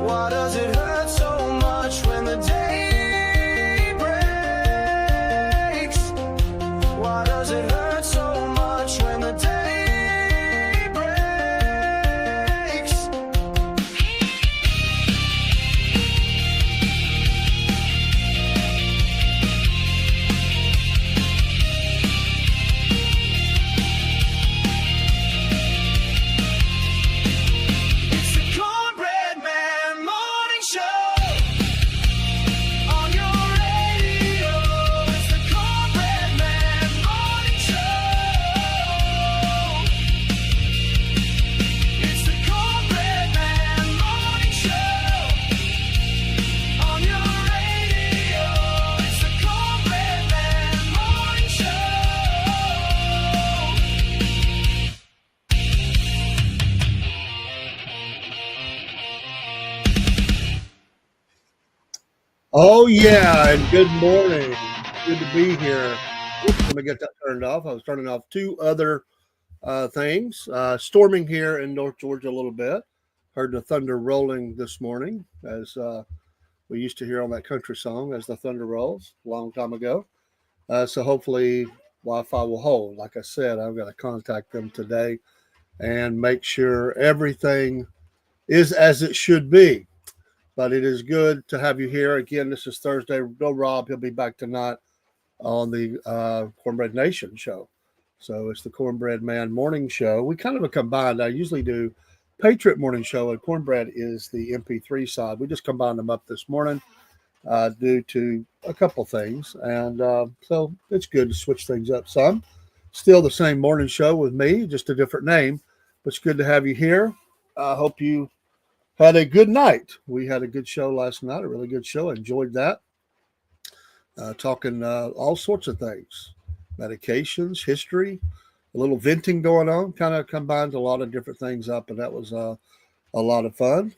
Why does it hurt so much when the day breaks? Why does it hurt so much when the day breaks? It's the Cornbread Man Morning Show on your radio. It's the Cornbread Man Morning Show. It's the Cornbread Man Morning Show on your radio. It's the Cornbread Man Morning Show. Oh, yeah, and good morning. Good to be here. Oops, let me get that turned off. I was turning off two other things. Storming here in North Georgia a little bit. Heard the thunder rolling this morning, as we used to hear on that country song, As the Thunder Rolls, a long time ago. So hopefully Wi-Fi will hold. Like I said, I've got to contact them today and make sure everything is as it should be. But it is good to have you here. Again, this is Thursday. No Rob. He'll be back tonight on the Cornbread Nation show. So it's the Cornbread Man Morning Show. We kind of a combined. I usually do Patriot Morning Show, and Cornbread is the MP3 side. We just combined them up this morning due to a couple things. And so it's good to switch things up some. Still the same morning show with me, just a different name. But it's good to have you here. I hope you had a good night. We had a good show last night, a really good show. Enjoyed that. Talking all sorts of things, medications, history, a little venting going on, kind of combined a lot of different things up, and that was a lot of fun.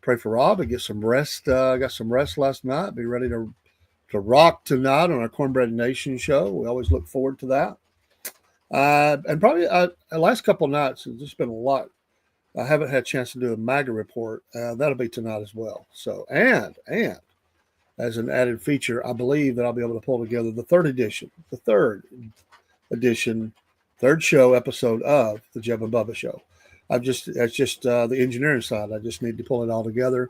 Pray for Rob and get some rest. Got some rest last night. Be ready to rock tonight on our Cornbread Nation show. We always look forward to that. And probably the last couple of nights, it's just been a lot. I haven't had a chance to do a MAGA report. That'll be tonight as well. So, and as an added feature, I believe that I'll be able to pull together the third show episode of the Jeb and Bubba show. That's just the engineering side. I just need to pull it all together,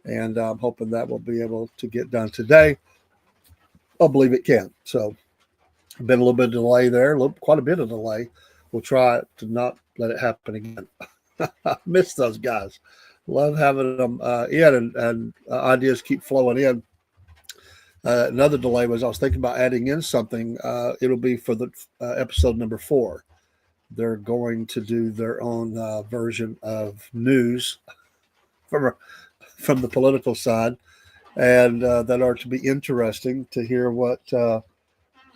and I'm hoping that will be able to get done today. I believe it can. So, been a little bit of delay there, quite a bit of delay. We'll try to not let it happen again. I miss those guys. Love having them in, and ideas keep flowing in. Another delay was I was thinking about adding in something. It'll be for the episode number 4. They're going to do their own version of news from the political side, and that are to be interesting to hear what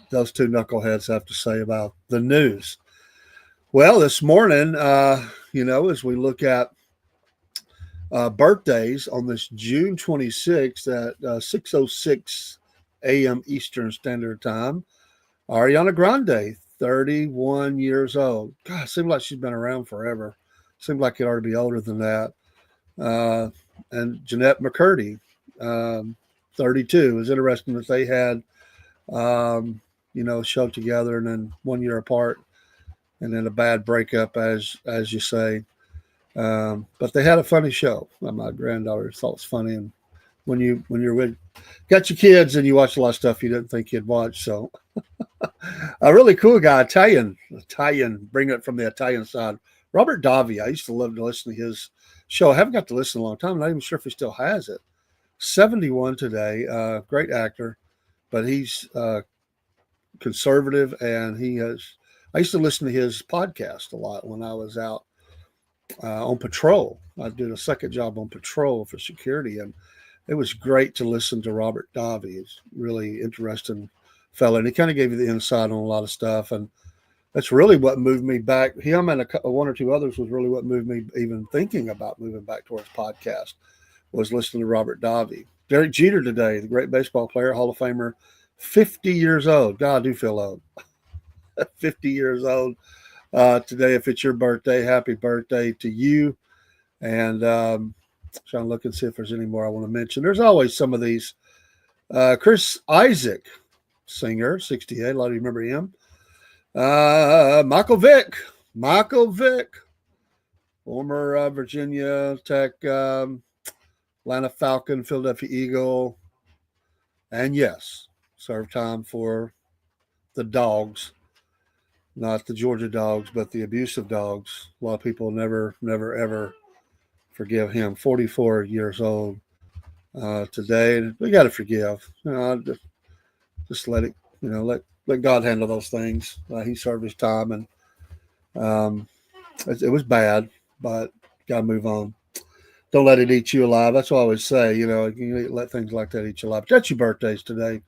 those two knuckleheads have to say about the news. Well, this morning, as we look at birthdays on this June 26th at 6:06 a.m. Eastern Standard Time, Ariana Grande, 31 years old. God, it seems like she's been around forever. Seems like it ought to be older than that. And Jeanette McCurdy, 32. It was interesting that they had, a show together and then 1 year apart, and then a bad breakup, as you say. But they had a funny show. My granddaughter thought it was funny, and when you're got your kids and you watch a lot of stuff you didn't think you'd watch. So a really cool guy, Italian, bring it from the Italian side. Robert Davi. I used to love to listen to his show. I haven't got to listen in a long time. I'm not even sure if he still has it. 71 today. Great actor, but he's conservative, and I used to listen to his podcast a lot when I was out on patrol. I did a second job on patrol for security, and it was great to listen to Robert Davi. He's really interesting fellow, and he kind of gave you the insight on a lot of stuff, and that's really what moved me back. Him and one or two others was really what moved me even thinking about moving back towards podcast, was listening to Robert Davi. Derek Jeter today, the great baseball player, Hall of Famer, 50 years old. God, I do feel old. 50 years old today. If it's your birthday, happy birthday to you. And Trying to look and see if there's any more I want to mention. There's always some of these. Chris Isaac, singer, 68. A lot of you remember him. Michael Vick, former Virginia Tech, Atlanta Falcon, Philadelphia Eagle, and yes, served time for the Dogs, not the Georgia Dogs, but the abusive Dogs. A lot of people never, ever forgive him. 44 years old today. We got to forgive. Just let it. Let God handle those things. He served his time, and it was bad, but got to move on. Don't let it eat you alive. That's what I always say. You let things like that eat you alive. But that's your birthdays today.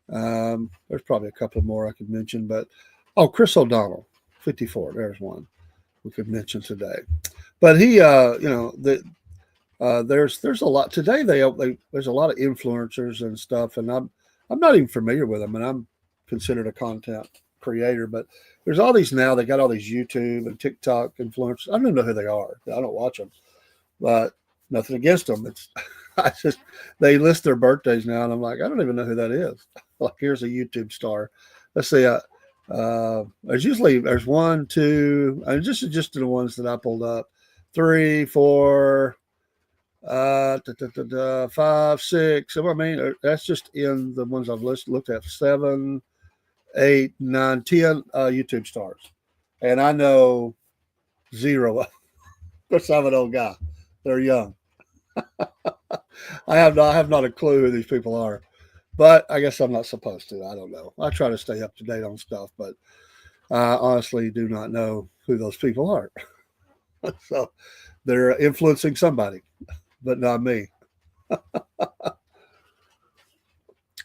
There's probably a couple more I could mention, but Chris O'Donnell, 54. There's one we could mention today. But he, there's a lot today. There's a lot of influencers and stuff, and I'm not even familiar with them, and I'm considered a content creator. But there's all these now. They got all these YouTube and TikTok influencers. I don't even know who they are. I don't watch them, but nothing against them. They list their birthdays now, and I'm like, I don't even know who that is. Like, here's a YouTube star. Let's see. There's one, two, and just the ones that I pulled up, 3, 4, 5, 6. I mean, that's just in the ones I've looked at. 7, 8, 9, 10 YouTube stars, and I know 0. Of course, I'm an old guy. They're young. I have not a clue who these people are, but I guess I'm not supposed to. I don't know. I try to stay up to date on stuff, but I honestly do not know who those people are. So they're influencing somebody, but not me.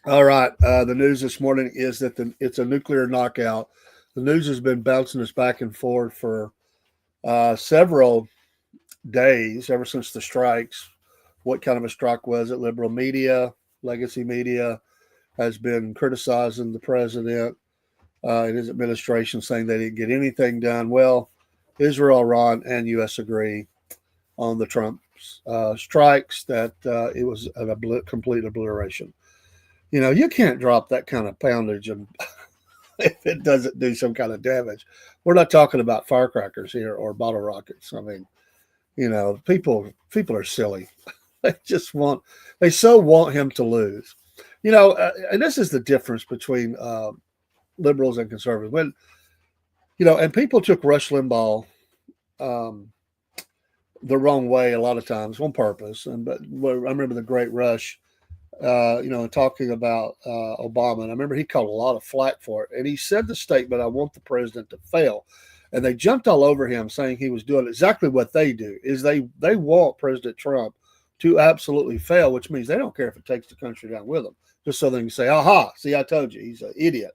All right. The news this morning is that it's a nuclear knockout. The news has been bouncing us back and forth for several days, ever since the strikes. What kind of a strike was it? Liberal media, legacy media has been criticizing the president and his administration, saying they didn't get anything done. Well, Israel, Iran, and U.S. agree on the Trump strikes that it was a complete obliteration. You can't drop that kind of poundage and if it doesn't do some kind of damage. We're not talking about firecrackers here or bottle rockets. I mean, people are silly. They so want him to lose. And this is the difference between liberals and conservatives. And people took Rush Limbaugh the wrong way a lot of times on purpose. But I remember the Great Rush, talking about Obama. And I remember he caught a lot of flack for it. And he said the statement, "I want the president to fail." And they jumped all over him, saying he was doing exactly what they do, is they want President Trump to absolutely fail, which means they don't care if it takes the country down with them, just so they can say, "Aha, see, I told you, he's an idiot."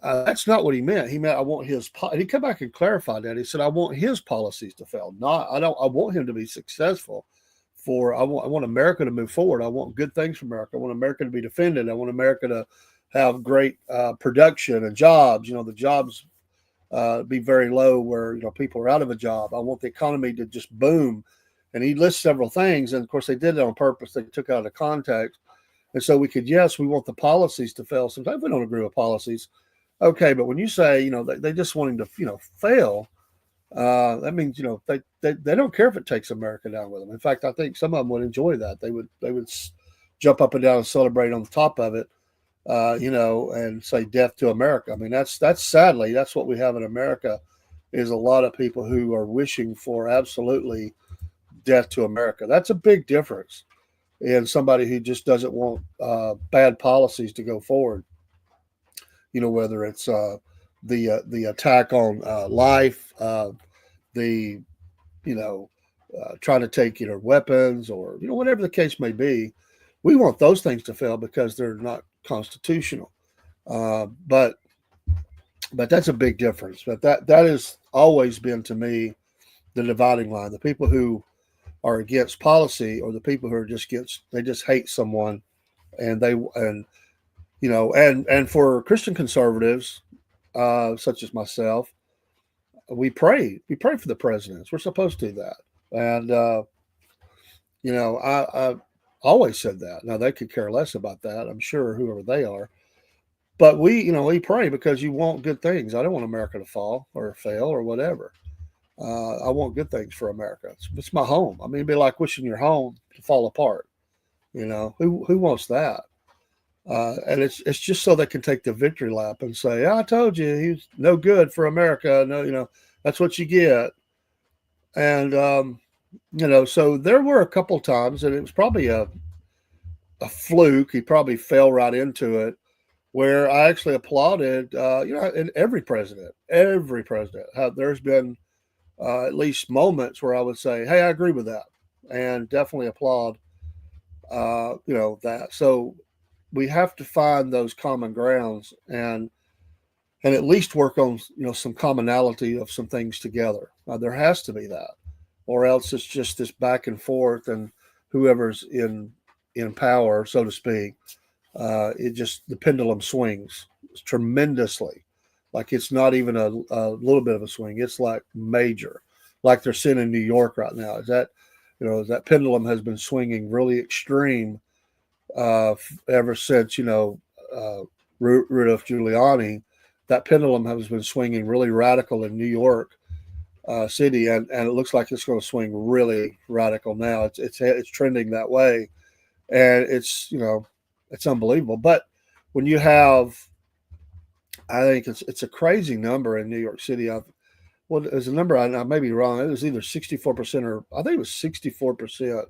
That's not what he meant. He meant, I want his, he came back and clarified that. He said, I want his policies to fail. I want him to be successful. I want America to move forward. I want good things for America. I want America to be defended. I want America to have great production and jobs. The jobs be very low where people are out of a job. I want the economy to just boom. And he lists several things, and of course they did it on purpose. They took out of context, and so we want the policies to fail. Sometimes we don't agree with policies, okay, but when you say they just want him to fail, that means they don't care if it takes America down with them. In fact, I think some of them would enjoy that. They would jump up and down and celebrate on the top of it. And say death to America. I mean, that's sadly, that's what we have in America, is a lot of people who are wishing for absolutely death to America. That's a big difference in somebody who just doesn't want bad policies to go forward. Whether it's the attack on life, trying to take weapons, or whatever the case may be. We want those things to fail because they're not constitutional. But that's a big difference. But that has always been, to me, the dividing line. The people who are against policy, or the people who are they just hate someone, and for Christian conservatives, such as myself, we pray for the presidents. We're supposed to do that. And I always said that. Now they could care less about that. I'm sure whoever they are, but we pray because you want good things. I don't want America to fall or fail or whatever. I want good things for America. It's my home. I mean, it'd be like wishing your home to fall apart. Who wants that? And it's just so they can take the victory lap and say, "I told you he's no good for America." No, that's what you get. And so there were a couple times, and it was probably a fluke. He probably fell right into it, where I actually applauded. And every president, there's been at least moments where I would say, "Hey, I agree with that," and definitely applaud. That. So we have to find those common grounds and at least work on some commonality of some things together. There has to be that, or else it's just this back and forth, and whoever's in power, so to speak, it just the pendulum swings tremendously. Like it's not even a little bit of a swing; it's like major, like they're seeing in New York right now. That pendulum has been swinging really extreme ever since Rudolph Giuliani. That pendulum has been swinging really radical in New York City, and it looks like it's going to swing really radical now. It's trending that way, and it's unbelievable. But when you have, I think it's a crazy number in New York City. There's a number I may be wrong. It was either 64% or I think it was 64%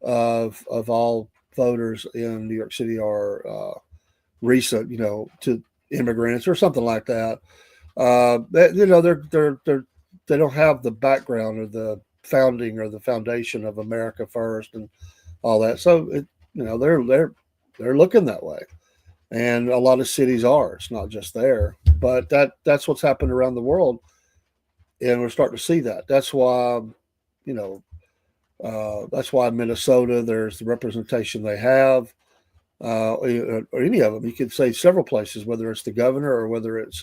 of all voters in New York City are recent, to immigrants or something like that. They don't have the background or the founding or the foundation of America first and all that. So they're looking that way, and a lot of cities are. It's not just there, but that's what's happened around the world, and we're starting to see that. You know, that's why Minnesota, there's the representation they have, or any of them. You could say several places, whether it's the governor or whether it's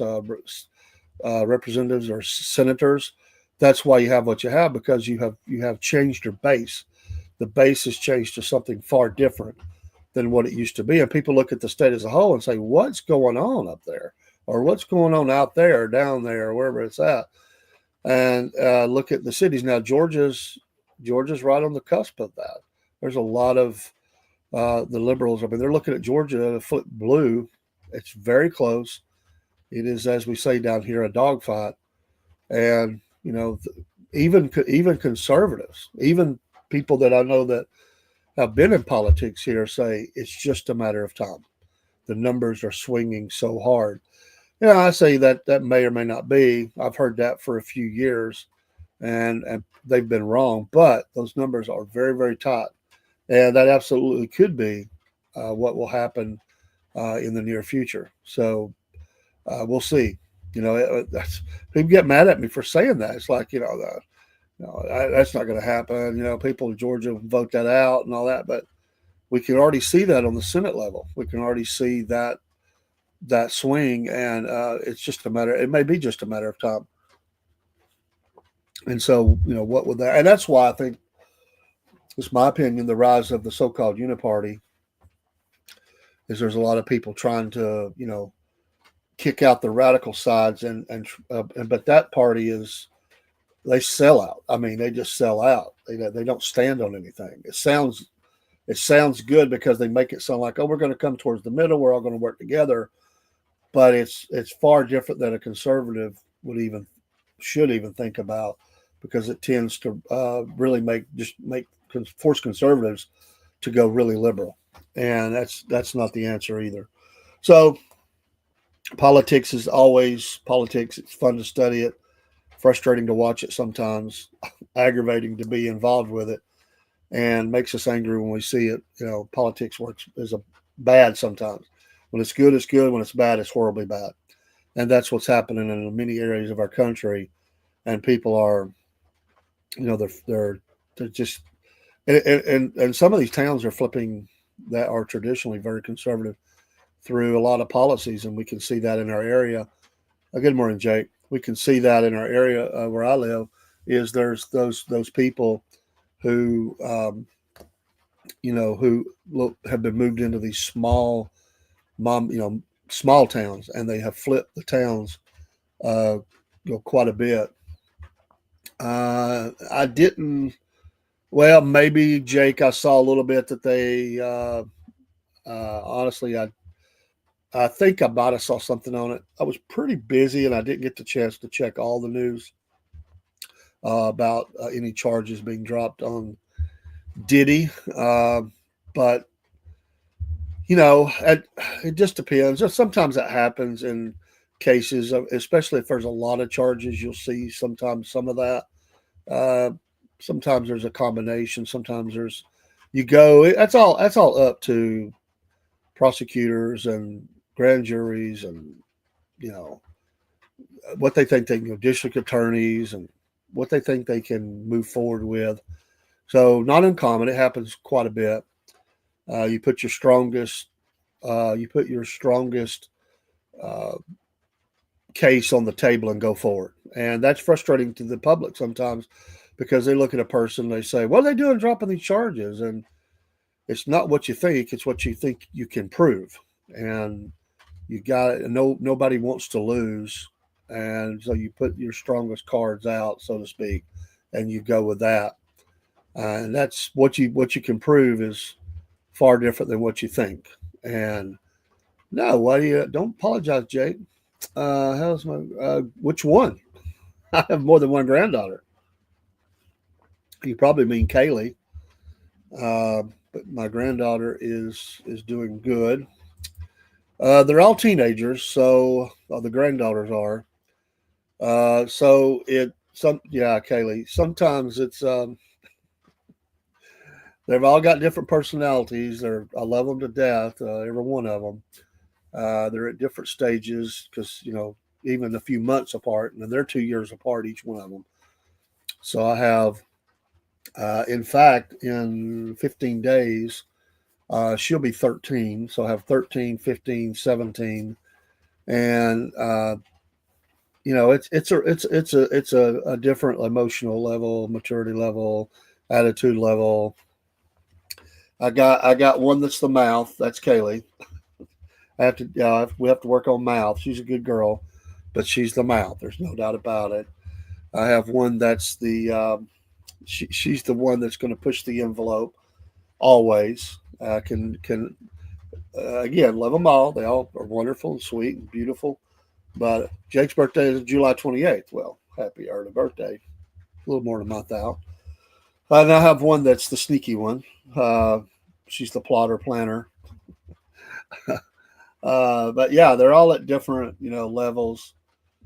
representatives or senators. That's why you have what you have, because you have changed your base. The base has changed to something far different than what it used to be, and people look at the state as a whole and say, "What's going on up there?" or "What's going on out there, down there, wherever it's at?" And look at the cities now. Georgia's right on the cusp of that. There's a lot of the liberals. I mean, they're looking at Georgia to flip blue. It's very close. It is, as we say down here, a dogfight. And even conservatives, even people that I know that have been in politics here, say it's just a matter of time. The numbers are swinging so hard. I say that may or may not be. I've heard that for a few years, and they've been wrong. But those numbers are very, very tight, and that absolutely could be what will happen in the near future. So we'll see. People get mad at me for saying that. It's like that's not going to happen. People in Georgia vote that out and all that, but we can already see that on the Senate level. We can already see that swing, and it's just a matter. It may be just a matter of time. And so, what would that? And that's why I think, it's my opinion, the rise of the so-called uniparty is there's a lot of people trying to, kick out the radical sides, but that party they sell out. I mean, they just sell out. They don't stand on anything. It sounds good because they make it sound like, oh, we're going to come towards the middle. We're all going to work together. But it's far different than a conservative should even think about, because it tends to really force conservatives to go really liberal, and that's not the answer either. So politics is always politics. It's fun to study it, frustrating to watch it sometimes, aggravating to be involved with it, and makes us angry when we see it. Politics works is bad sometimes. When it's good, it's good. When it's bad, it's horribly bad. And that's what's happening in many areas of our country. And people are, they're just, and some of these towns are flipping that are traditionally very conservative through a lot of policies, and we can see that in our area. Good morning, Jake. We can see that in our area where I live. Is there's those people who who have been moved into these mom, small towns, and they have flipped the towns uh, quite a bit. I didn't. Well, maybe Jake. I saw a little bit that they. Honestly, I think I might have saw something on it. I was pretty busy, and I didn't get the chance to check all the news about any charges being dropped on Diddy. But it just depends. Sometimes that happens in cases, especially if there's a lot of charges. You'll see sometimes some of that. Uh, Sometimes there's a combination. Sometimes there's you go. That's all up to prosecutors and grand juries, and you know what they think they can, district attorneys, and what they think they can move forward with. So not uncommon. It happens quite a bit. You put your strongest. You put your strongest uh, case on the table and go forward. And that's frustrating to the public sometimes because they look at a person, they say, what are they doing dropping these charges? And it's not what you think, it's what you think you can prove. And you got it. Nobody wants to lose. And so you put your strongest cards out, so to speak, and you go with that. And that's what you can prove is far different than what you think. And no, why do you don't apologize, Jake? How's my which one? I have more than one granddaughter. You probably mean Kaylee, but my granddaughter is doing good. They're all teenagers, so the granddaughters are. So it some yeah, Kaylee. Sometimes it's they've all got different personalities. I love them to death, every one of them. They're at different stages because even a few months apart, and they're 2 years apart each one of them. So I have, in fact, in 15 days, she'll be 13. So I have 13, 15, 17, and it's a different emotional level, maturity level, attitude level. I got one that's the mouth. That's Kaylee. We have to work on mouth. She's a good girl, but she's the mouth. There's no doubt about it. I have one that's she's the one that's going to push the envelope always. Can Again, love them all. They all are wonderful and sweet and beautiful. But Jake's birthday is July 28th. Well, happy early birthday. A little more than a month out. And I have one that's the sneaky one. Uh, she's the plotter planner. But yeah, they're all at different levels.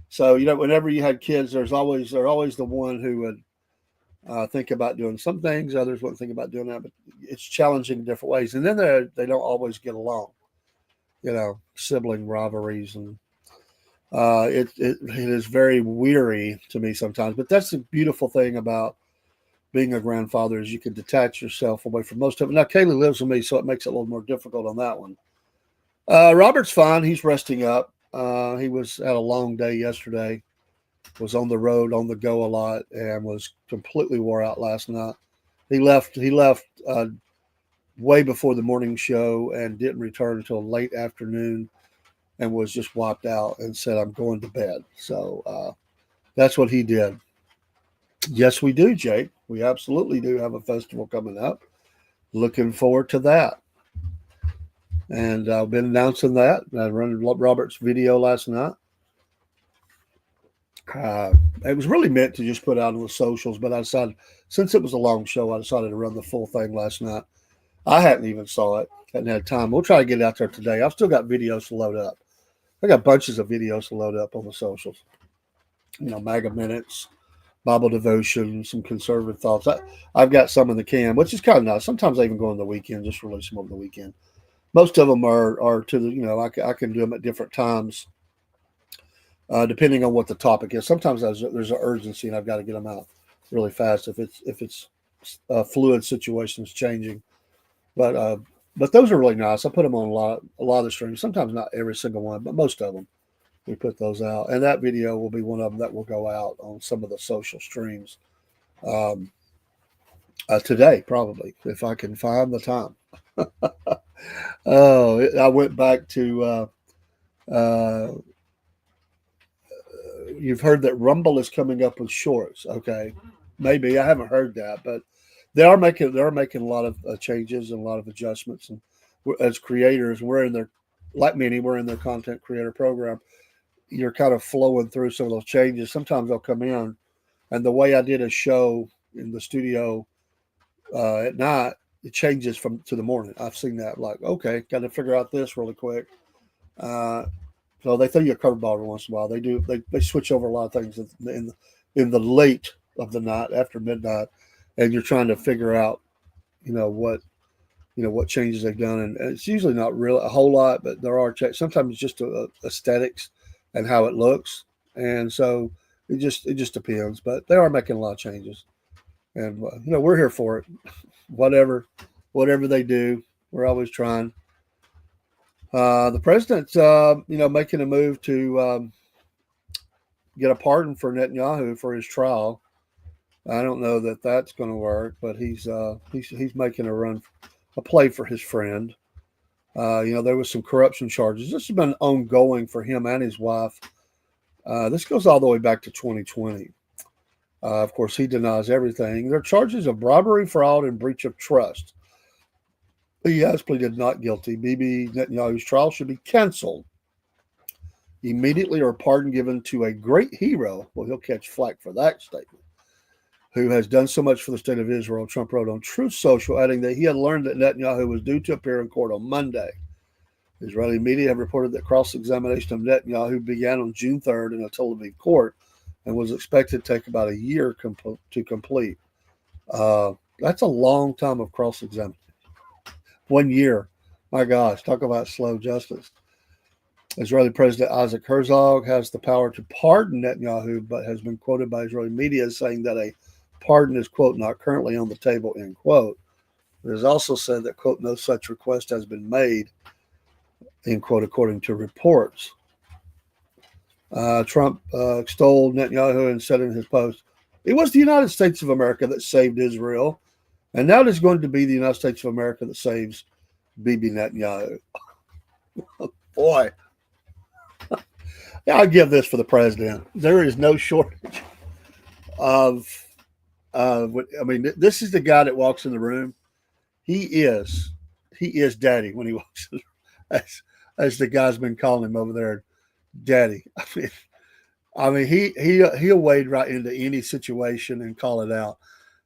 So whenever you had kids, they're always the one who would think about doing some things, others wouldn't think about doing that. But it's challenging in different ways, and then they don't always get along. Sibling rivalries, and it is very weary to me sometimes. But that's the beautiful thing about being a grandfather is you can detach yourself away from most of it. Now Kaylee lives with me, so it makes it a little more difficult on that one. Robert's fine. He's resting up. He had a long day yesterday. Was on the road, on the go a lot, and was completely wore out last night. He left. Way before the morning show and didn't return until late afternoon, and was just wiped out and said, "I'm going to bed." So that's what he did. Yes, we do, Jake. We absolutely do have a festival coming up. Looking forward to that. And I've been announcing that. I ran Robert's video last night. It was really meant to just put out on the socials, but I decided, since it was a long show, I decided to run the full thing last night. I hadn't even saw it. Hadn't had time. We'll try to get it out there today. I've still got videos to load up. I got bunches of videos to load up on the socials. MAGA minutes, Bible devotion, some conservative thoughts. I've got some in the can, which is kind of nice. Sometimes I even go on the weekend, just release them over the weekend. Most of them are to the, I can do them at different times, depending on what the topic is. Sometimes there's an urgency and I've got to get them out really fast if it's fluid situations changing. But those are really nice. I put them on a lot of the streams. Sometimes not every single one, but most of them. We put those out, and that video will be one of them that will go out on some of the social streams. Um, Today, probably, if I can find the time. Oh, I went back to. Uh, you've heard that Rumble is coming up with shorts. Okay, maybe I haven't heard that, but they are making a lot of changes and a lot of adjustments. And as creators, we're in their like many, we're in their content creator program. You're kind of flowing through some of those changes. Sometimes they'll come in, and the way I did a show in the studio at night, it changes from to the morning. I've seen that. Like, okay, got to figure out this really quick. Uh, so they throw you a curveball every once in a while. They do. They switch over a lot of things in the late of the night after midnight, and you're trying to figure out, you know what what changes they've done, and it's usually not real a whole lot, but there are changes. Sometimes it's just aesthetics and how it looks, and so it just depends. But they are making a lot of changes, and we're here for it. Whatever, whatever they do, we're always trying. The president's making a move to get a pardon for Netanyahu for his trial. I don't know that that's going to work, but he's making a play for his friend. There was some corruption charges. This has been ongoing for him and his wife. This goes all the way back to 2020. Of course, he denies everything. There are charges of bribery, fraud, and breach of trust. He has pleaded not guilty. Bibi Netanyahu's trial should be canceled immediately, or pardon given to a great hero. Well, he'll catch flack for that statement. Who has done so much for the state of Israel, Trump wrote on Truth Social, adding that he had learned that Netanyahu was due to appear in court on Monday. Israeli media have reported that cross-examination of Netanyahu began on June 3rd in a Tel Aviv court and was expected to take about a year to complete. That's a long time of cross-examination. 1 year. My gosh, talk about slow justice. Israeli President Isaac Herzog has the power to pardon Netanyahu, but has been quoted by Israeli media as saying that a pardon is, quote, not currently on the table, end quote. It is also said that, quote, no such request has been made, end quote, according to reports. Trump extolled Netanyahu and said in his post, it was the United States of America that saved Israel, and now it is going to be the United States of America that saves Bibi Netanyahu. Boy, I'll give this for the president. There is no shortage of, this is the guy that walks in the room. He is daddy when he walks in, as the guy's been calling him over there, daddy. He'll wade right into any situation and call it out.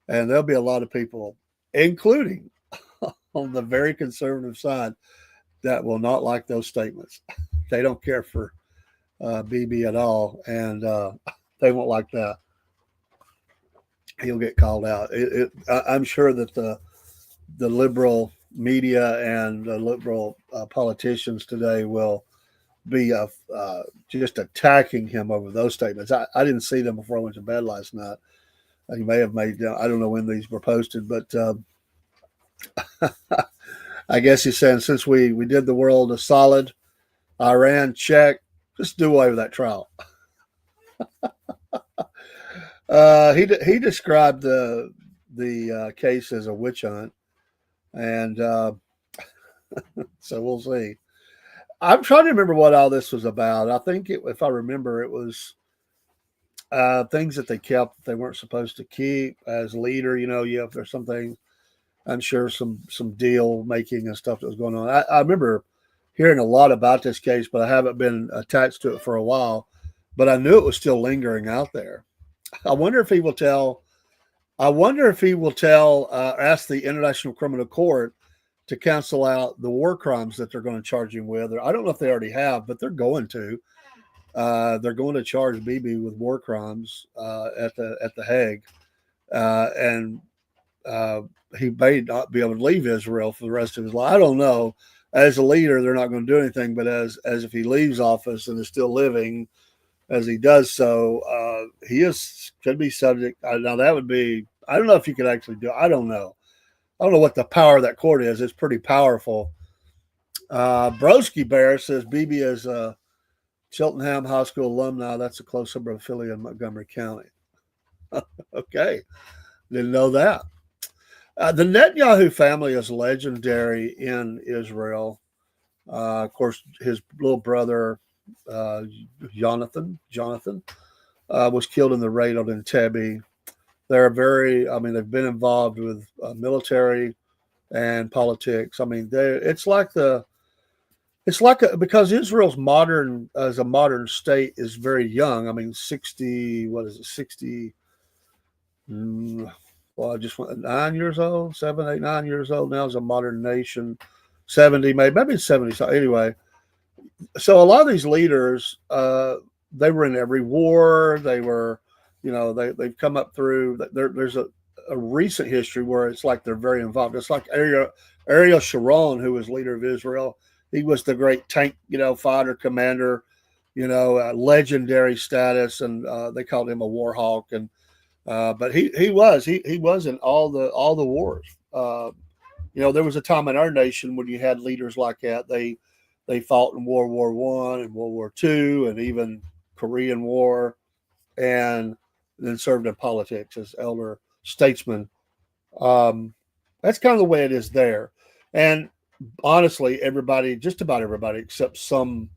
And there'll be a lot of people, including on the very conservative side, that will not like those statements. They don't care for BB at all, and they won't like that. He'll get called out. I'm sure that the liberal media and the liberal politicians today will be just attacking him over those statements. I didn't see them before I went to bed last night. He may have made, I don't know when these were posted, but I guess he's saying since we did the world a solid, Iran, check, just do away with that trial. He described the case as a witch hunt, and so we'll see. I'm trying to remember what all this was about. I think if I remember, it was things that they kept that they weren't supposed to keep as leader. If there's something, I'm sure some deal making and stuff that was going on. I remember hearing a lot about this case, but I haven't been attached to it for a while. But I knew it was still lingering out there. I wonder if he will tell. Ask the International Criminal Court to cancel out the war crimes that they're going to charge him with. I don't know if they already have, but they're going to. They're going to charge Bibi with war crimes at the Hague, and he may not be able to leave Israel for the rest of his life. I don't know. As a leader, they're not going to do anything, but as if he leaves office and is still living, as he does so, he could be subject. Now that would be. I don't know if you could actually do. I don't know. I don't know what the power of that court is. It's pretty powerful. Broski Bear says Bibi is a Cheltenham High School alumni. That's a close suburb affiliate in Montgomery County. Okay. Didn't know that. The Netanyahu family is legendary in Israel. Of course, his little brother, uh, Jonathan, was killed in the raid on Entebbe. They're very, I mean, they've been involved with military and politics. I mean, because Israel's modern as a modern state is very young. I mean, 60, what is it, 60? Well, I just went 9 years old, 7, 8, 9 years old now as a modern nation. 70, maybe 70. So anyway, so a lot of these leaders, they were in every war. They were, they've come up through. There's a recent history where it's like they're very involved. It's like Ariel Sharon, who was leader of Israel. He was the great tank, fighter commander, legendary status, and they called him a war hawk. And but he was in all the wars. There was a time in our nation when you had leaders like that. They fought in World War I and World War II and even Korean War, and then served in politics as elder statesmen. Um, that's kind of the way it is there. And honestly, just about everybody, except some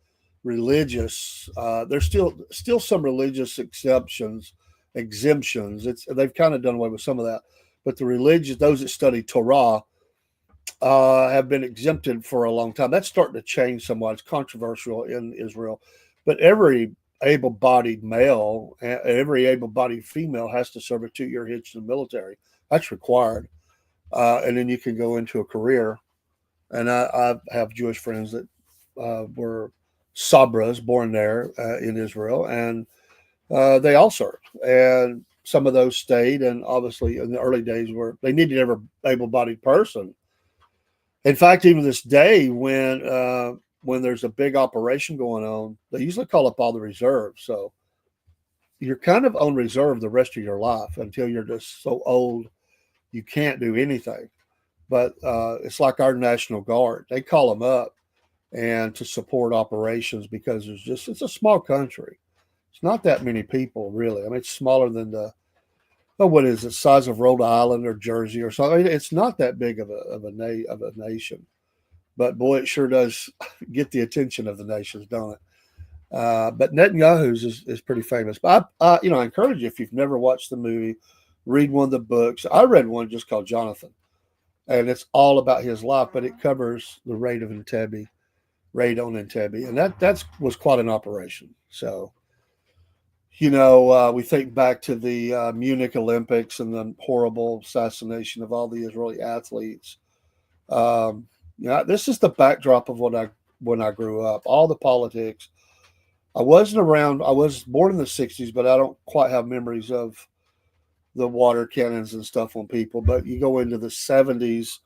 religious, there's still some religious exemptions. They've kind of done away with some of that, but the religious, those that study Torah, have been exempted for a long time. That's starting to change somewhat. It's controversial in Israel, but every able-bodied male, every able-bodied female has to serve a 2-year hitch in the military. That's required, and then you can go into a career. And I have Jewish friends that were Sabras, born there in Israel, and they all served. And some of those stayed, and obviously in the early days where they needed every able-bodied person. In fact, even this day, when there's a big operation going on, they usually call up all the reserves. So you're kind of on reserve the rest of your life until you're just so old you can't do anything. But it's like our National Guard; they call them up and to support operations because it's a small country. It's not that many people really. I mean, it's smaller than what is it, size of Rhode Island or Jersey or something. It's not that big of a nation, but boy, it sure does get the attention of the nations, don't it? But Netanyahu's is pretty famous. But I encourage you, if you've never watched the movie, read one of the books. I read one just called Jonathan, and it's all about his life, but it covers the raid on Entebbe, and that was quite an operation. So we think back to the Munich Olympics and the horrible assassination of all the Israeli athletes. This is the backdrop of when I grew up. All the politics. I wasn't around. I was born in the '60s, but I don't quite have memories of the water cannons and stuff on people. But you go into the '70s.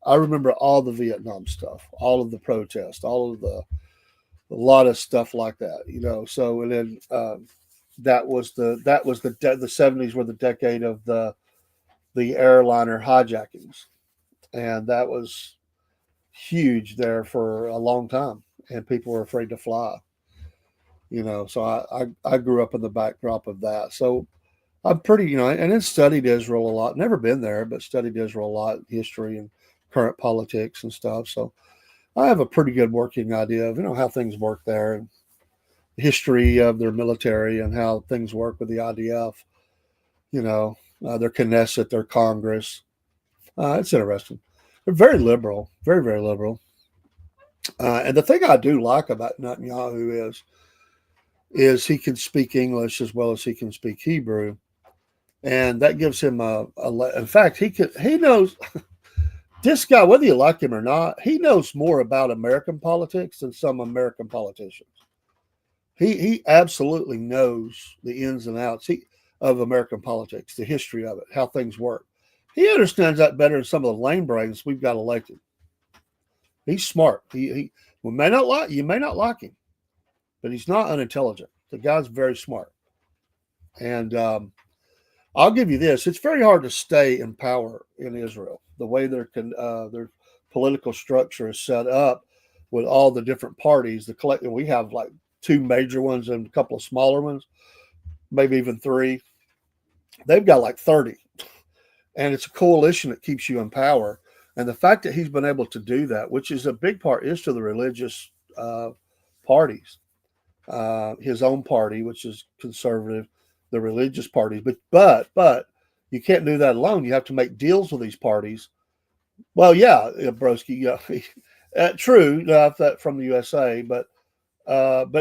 I remember all the Vietnam stuff, all of the protests, a lot of stuff like that. So and then. The '70s were the decade of the airliner hijackings, and that was huge there for a long time, and people were afraid to fly. So I grew up in the backdrop of that. So I'm pretty, and then studied Israel a lot. Never been there, but studied Israel a lot, history and current politics and stuff. So I have a pretty good working idea of how things work there, and history of their military and how things work with the IDF, their Knesset, their Congress. It's interesting. They're very liberal, very, very liberal. And the thing I do like about Netanyahu is he can speak English as well as he can speak Hebrew. And that gives him in fact, he knows this guy, whether you like him or not, he knows more about American politics than some American politicians. He absolutely knows the ins and outs of American politics, the history of it, how things work. He understands that better than some of the lame brains we've got elected. He's smart. You may not like him, but he's not unintelligent. The guy's very smart. And I'll give you this: it's very hard to stay in power in Israel. The way their political structure is set up with all the different parties, we have like 2 major ones and a couple of smaller ones, maybe even 3. They've got like 30. and it's a coalition that keeps you in power. And the fact that he's been able to do that, which is a big part, is to the religious parties, his own party, which is conservative, the religious parties. But you can't do that alone. You have to make deals with these parties. Well, yeah, Broski, yeah, true, that from the USA, but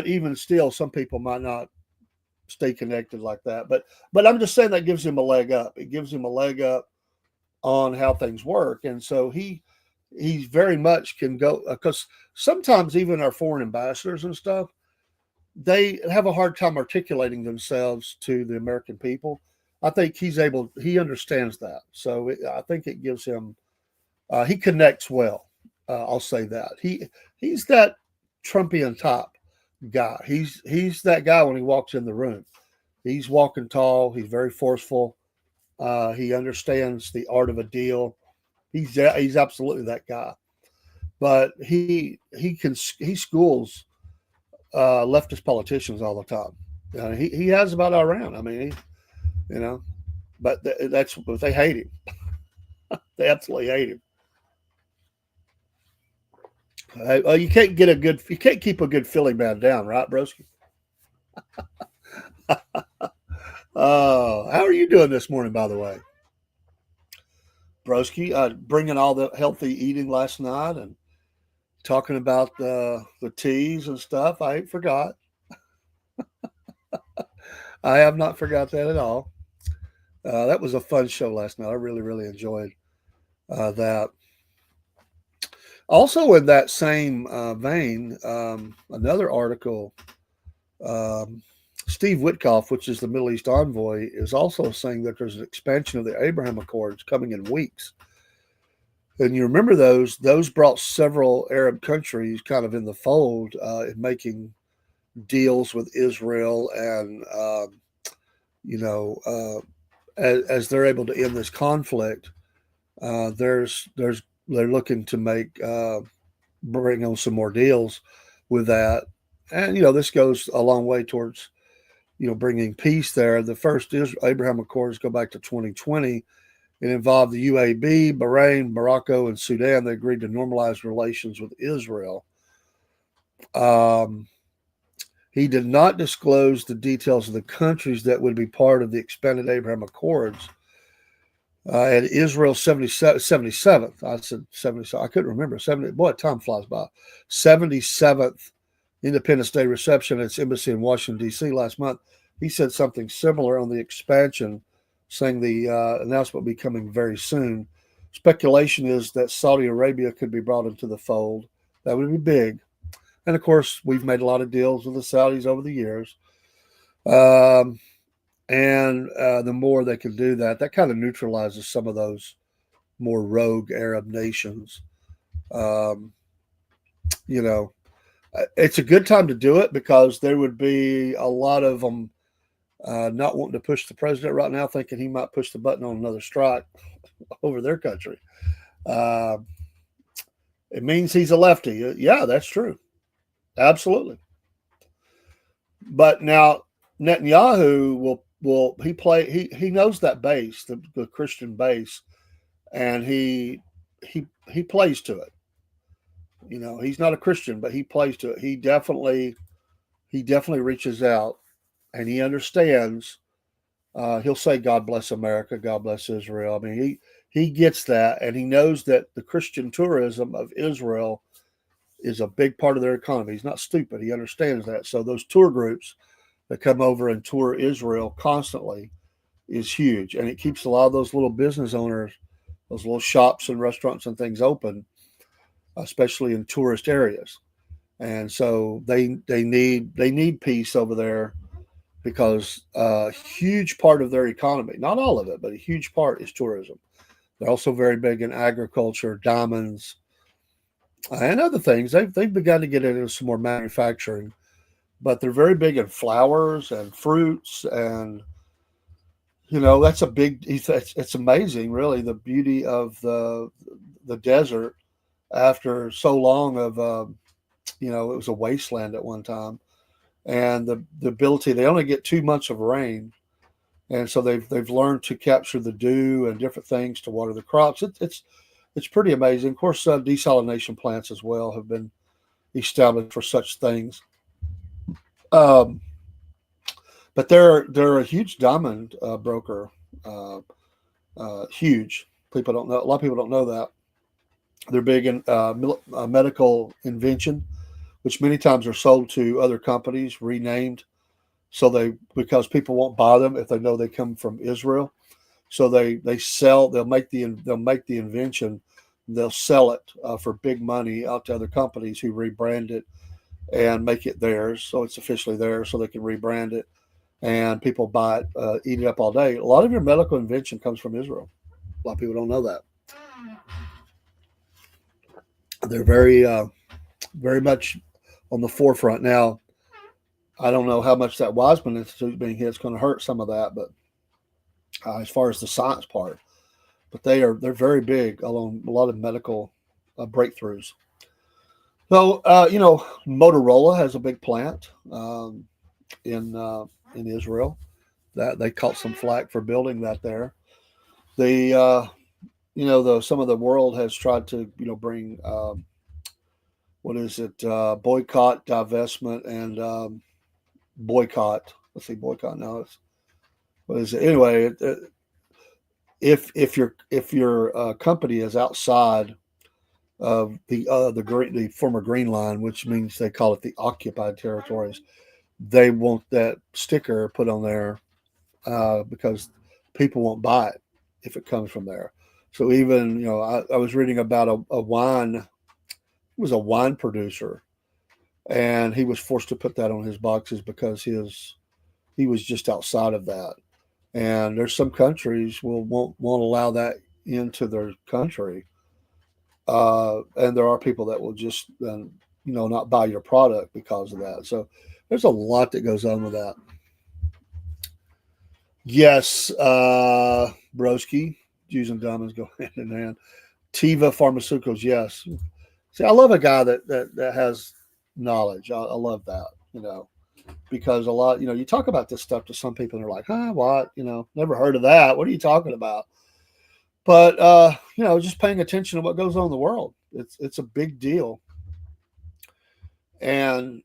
even still, some people might not stay connected like that. But I'm just saying that gives him a leg up. It gives him a leg up on how things work, and so he very much can go because sometimes even our foreign ambassadors and stuff, they have a hard time articulating themselves to the American people. I think he understands that, so I think it gives him he connects well. I'll say that he's that Trumpian top guy. He's that guy when he walks in the room. He's walking tall. He's very forceful. He understands the art of a deal. He's absolutely that guy. But he schools leftist politicians all the time. He has about Iran. I mean, you know, but that's they hate him. They absolutely hate him. You can't keep a good Philly man down, right, Broski? How are you doing this morning, by the way, Broski? Bringing all the healthy eating last night and talking about the teas and stuff. I ain't forgot. I have not forgot that at all. That was a fun show last night. I really, really enjoyed that. Also, in that same vein, another article, um, Steve Witkoff, which is the Middle East envoy, is also saying that there's an expansion of the Abraham Accords coming in weeks. And you remember those brought several Arab countries kind of in the fold in making deals with Israel, and you know, as they're able to end this conflict, there's they're looking to bring on some more deals with that, and this goes a long way towards bringing peace there. The first Abraham Accords go back to 2020. It involved the UAE, Bahrain, Morocco, and Sudan. They agreed to normalize relations with Israel. Um, he did not disclose the details of the countries that would be part of the expanded Abraham Accords. At Israel's 77th, I said 70, I couldn't remember, 70, boy, time flies by, 77th Independence Day reception at its embassy in Washington, D.C. last month, he said something similar on the expansion, saying the announcement will be coming very soon. Speculation is that Saudi Arabia could be brought into the fold. That would be big. And, of course, we've made a lot of deals with the Saudis over the years. And the more they can do that, that kind of neutralizes some of those more rogue Arab nations. Um, you know, it's a good time to do it because there would be a lot of them not wanting to push the president right now, thinking he might push the button on another strike over their country. Uh, it means he's a lefty. Yeah, that's true. Absolutely. But now Netanyahu will he knows that base, the Christian base, and he plays to it. He's not a Christian, but he plays to it. He definitely reaches out, and he understands. He'll say, "God bless America, God bless Israel." I mean, he gets that, and he knows that the Christian tourism of Israel is a big part of their economy. He's not stupid. He understands that. So those tour groups that come over and tour Israel constantly is huge, and it keeps a lot of those little business owners, those little shops and restaurants and things open, especially in tourist areas. And so they need peace over there because a huge part of their economy, not all of it, but a huge part is tourism. They're also very big in agriculture, diamonds, and other things. They've begun to get into some more manufacturing, but they're very big in flowers and fruits, and that's a big. It's amazing, really, the beauty of the desert after so long of it was a wasteland at one time, and the ability they only get 2 months of rain, and so they've learned to capture the dew and different things to water the crops. It's pretty amazing. Of course, desalination plants as well have been established for such things. Um, but they're a huge diamond broker. Uh, Huge. People don't know. A lot of people don't know that they're big in medical invention, which many times are sold to other companies, renamed. So they because people won't buy them if they know they come from Israel. So they sell. They'll make the invention. They'll sell it for big money out to other companies who rebrand it and make it theirs. So it's officially theirs, so they can rebrand it and people buy it, eat it up all day. A lot of your medical invention comes from Israel. A lot of people don't know that. They're very much on the forefront now. I don't know how much that Wiseman Institute being hit is going to hurt some of that, but as far as the science part, but they're very big along a lot of medical breakthroughs. So Motorola has a big plant in Israel that they caught some flack for building that there. The the some of the world has tried to bring what is it boycott, divestment, and boycott. Let's see, boycott. No, it's what is it anyway? If your company is outside of the former Green Line, which means they call it the occupied territories, they want that sticker put on there because people won't buy it if it comes from there. So even I was reading about a wine. It was a wine producer, and he was forced to put that on his boxes because he was just outside of that. And there's some countries won't allow that into their country, and there are people that will just not buy your product because of that. So there's a lot that goes on with that. Yes, Broski, Jews and diamonds go hand in hand. Tiva Pharmaceuticals, yes. See, I love a guy that has knowledge. I love that, because a lot, you talk about this stuff to some people and they're like, huh, what? Never heard of that. What are you talking about? But just paying attention to what goes on in the world. It's a big deal. And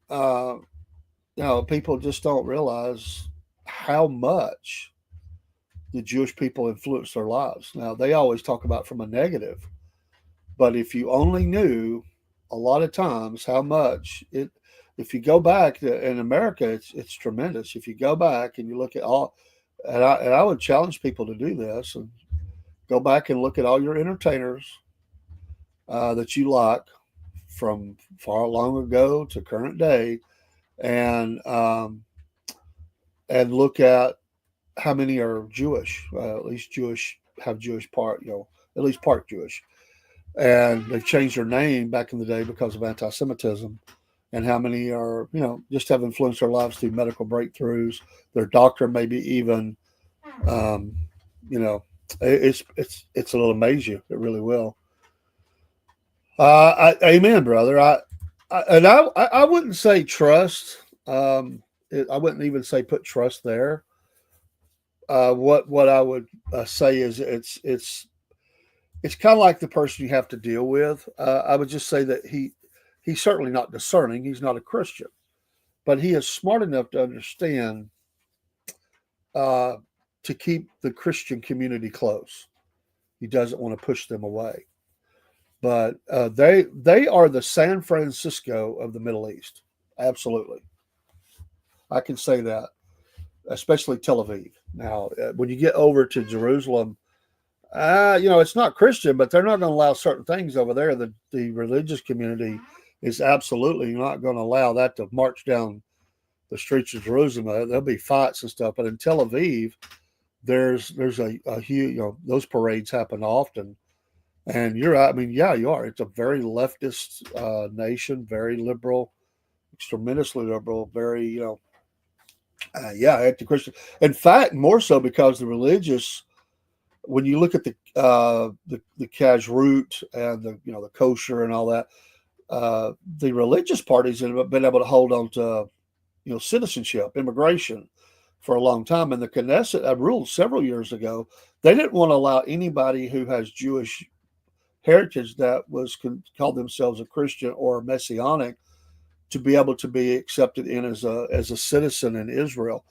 people just don't realize how much the Jewish people influence their lives. Now they always talk about from a negative, but if you only knew a lot of times how much it, if you go back in America, it's tremendous. If you go back and you look at all, and I would challenge people to do this and go back and look at all your entertainers that you like from far long ago to current day, and look at how many are Jewish, at least Jewish, have Jewish part, at least part Jewish, and they've changed their name back in the day because of anti-Semitism, and how many are just have influenced their lives through medical breakthroughs. Their doctor maybe even, um, you know, it'll amaze you. It really will. Amen, brother. I wouldn't say trust. I wouldn't even say put trust there. What I would say is it's kind of like the person you have to deal with. I would just say that he's certainly not discerning. He's not a Christian, but he is smart enough to understand uh, to keep the Christian community close. He doesn't want to push them away. But they are the San Francisco of the Middle East. Absolutely, I can say that, especially Tel Aviv. Now, when you get over to Jerusalem, it's not Christian, but they're not going to allow certain things over there. The religious community is absolutely not going to allow that to march down the streets of Jerusalem. There'll be fights and stuff. But in Tel Aviv, there's a huge, those parades happen often. And you're, I mean, yeah, you are. It's a very leftist nation, very liberal, tremendously liberal, very, anti-Christian. In fact, more so because the religious, when you look at the kashrut and the kosher and all that, the religious parties have been able to hold on to citizenship, immigration, for a long time. And the Knesset ruled several years ago. They didn't want to allow anybody who has Jewish heritage that was called themselves a Christian or Messianic to be able to be accepted in as a citizen in Israel.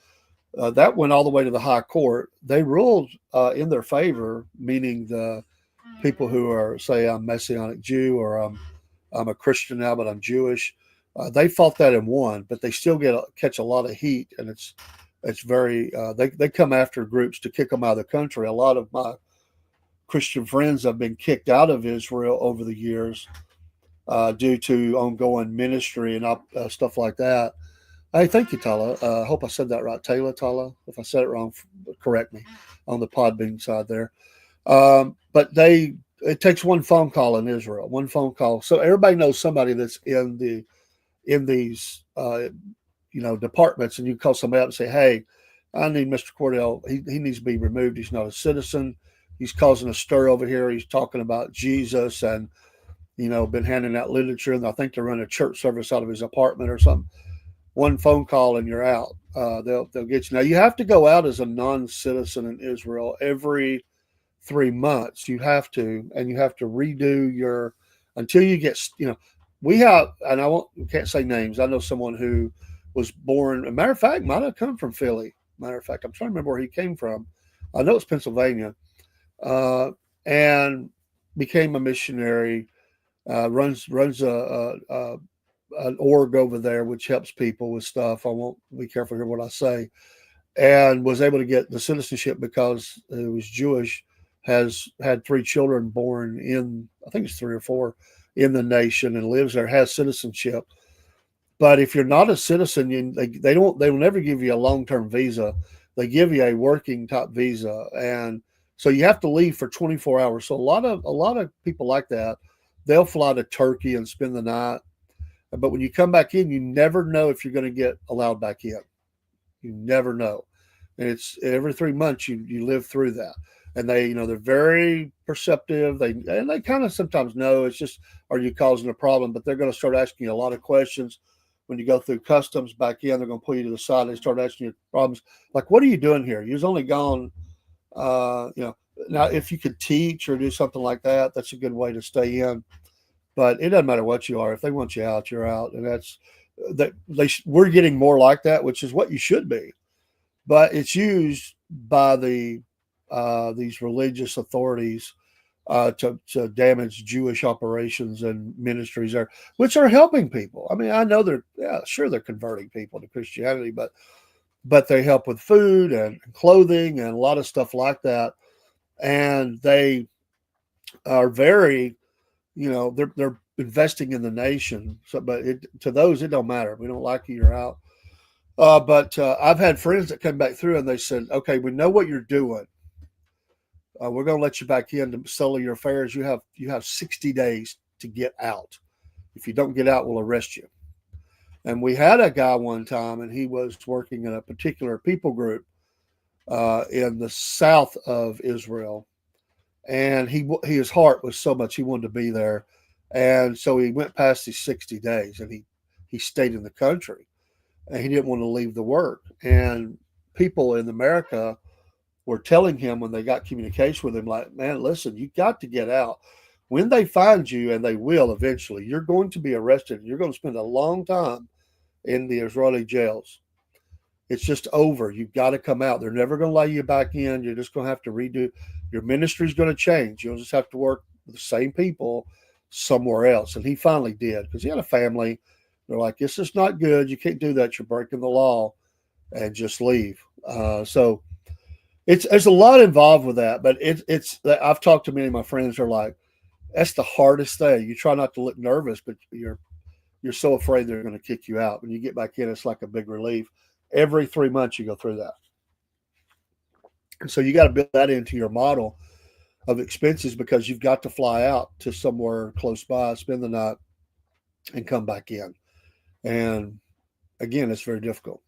That went all the way to the high court. They ruled in their favor, meaning the people who are, say, I'm Messianic Jew, or I'm a Christian now, but I'm Jewish. They fought that and won, but they still catch a lot of heat, and it's very they come after groups to kick them out of the country. A lot of my Christian friends have been kicked out of Israel over the years due to ongoing ministry and stuff like that. Hey, thank you, Tala. I hope I said that right, Tala. If I said it wrong, correct me on the Podbean side there. But it takes one phone call in Israel, one phone call. So everybody knows somebody that's in these departments, and you call somebody up and say, "Hey, I need Mr. Cordell. He needs to be removed. He's not a citizen. He's causing a stir over here. He's talking about Jesus and been handing out literature, and I think they're running a church service out of his apartment or something." One phone call and you're out. They'll get you. Now you have to go out as a non-citizen in Israel every 3 months. You have to redo your until you get. We have, and can't say names. I know someone who was born. A matter of fact, might have come from Philly. Matter of fact, I'm trying to remember where he came from. I know it's Pennsylvania, and became a missionary. Runs an org over there which helps people with stuff. I won't be careful here what I say. And was able to get the citizenship because he was Jewish. Has had 3 children born in, I think it's 3 or 4, in the nation, and lives there. Has citizenship. But if you're not a citizen, they will never give you a long-term visa. They give you a working type visa, and so you have to leave for 24 hours. So a lot of people like that. They'll fly to Turkey and spend the night. But when you come back in, you never know if you're going to get allowed back in. You never know. And it's every 3 months you live through that. And they're very perceptive. They kind of sometimes know it's just, are you causing a problem? But they're going to start asking you a lot of questions. When you go through customs back in, they're going to pull you to the side. They start asking you problems like, what are you doing here? You've only gone, now if you could teach or do something like that, that's a good way to stay in. But it doesn't matter what you are. If they want you out, you're out. And we're getting more like that, which is what you should be. But it's used by these religious authorities to damage Jewish operations and ministries there, which are helping people. I mean, I know they're converting people to Christianity, but they help with food and clothing and a lot of stuff like that. And they are very, they're investing in the nation. So, but to those, it don't matter. We don't like you, you're out. But I've had friends that come back through and they said, okay, we know what you're doing. We're going to let you back in to settle your affairs. You have 60 days to get out. If you don't get out, we'll arrest you. And we had a guy one time, and he was working in a particular people group in the south of Israel. And his heart was so much he wanted to be there. And so he went past his 60 days, and he stayed in the country. And he didn't want to leave the work. And people in America were telling him when they got communication with him, like, man, listen, you got to get out. When they find you, and they will eventually, you're going to be arrested. You're going to spend a long time in the Israeli jails. It's just over. You've got to come out. They're never going to let you back in. You're just going to have to redo. Your ministry is going to change. You'll just have to work with the same people somewhere else. And he finally did, because he had a family. They're like, this is not good. You can't do that. You're breaking the law, and just leave. So there's a lot involved with that. But it's I've talked to many of my friends who are like, that's the hardest thing. You try not to look nervous, but you're so afraid they're going to kick you out. When you get back in, it's like a big relief. Every 3 months you go through that. And so you got to build that into your model of expenses, because you've got to fly out to somewhere close by, spend the night, and come back in. And again, it's very difficult.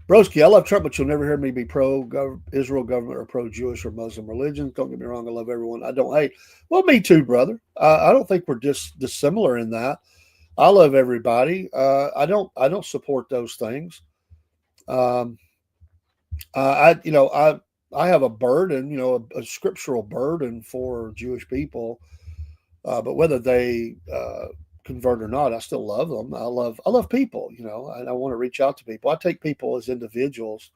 Broski, I love Trump, but you'll never hear me be pro-Israel government or pro-Jewish or Muslim religions. Don't get me wrong. I love everyone. I don't hate. Well, me too, brother. I don't think we're dissimilar in that. I love everybody. I don't support those things. I have a burden, a scriptural burden for Jewish people, but whether they convert or not, I still love them. I love people, and I want to reach out to people. I take people as individuals,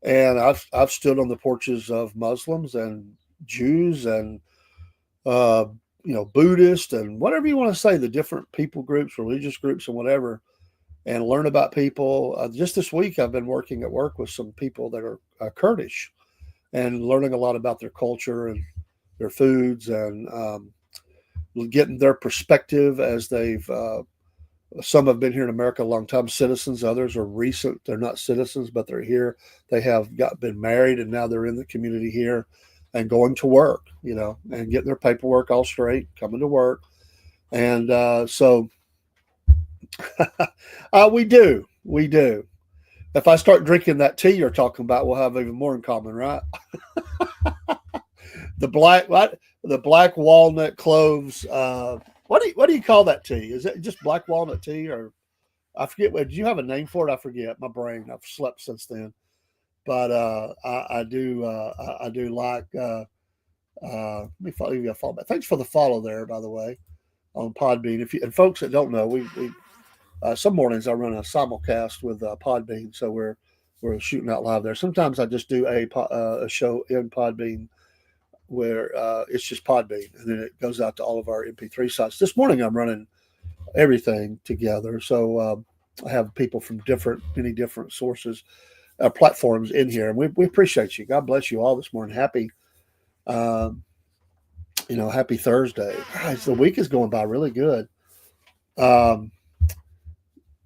and I've stood on the porches of Muslims and Jews and uh, Buddhist and whatever you want to say, the different people groups, religious groups, and whatever, and learn about people. Just this week, I've been working at work with some people that are Kurdish and learning a lot about their culture and their foods and getting their perspective as they've. Some have been here in America a long time, citizens. Others are recent. They're not citizens, but they're here. They have been married and now they're in the community here and going to work, and getting their paperwork all straight, coming to work. And so we do. We do. If I start drinking that tea you're talking about, we'll have even more in common, right? The black walnut cloves. What do you call that tea? Is it just black walnut tea, or I forget? Did you have a name for it? I forget. My brain. I've slept since then, but I do. I do like. Let me follow you. Follow back. Thanks for the follow there, by the way, on Podbean. If you and folks that don't know, we some mornings I run a simulcast with Podbean, so we're shooting out live there. Sometimes I just do a show in Podbean where it's just Podbean, and then it goes out to all of our MP3 sites. This morning I'm running everything together, so I have people from many different sources, platforms in here, and we appreciate you. God bless you all this morning. Um, happy Thursday. Guys, the week is going by really good. Um,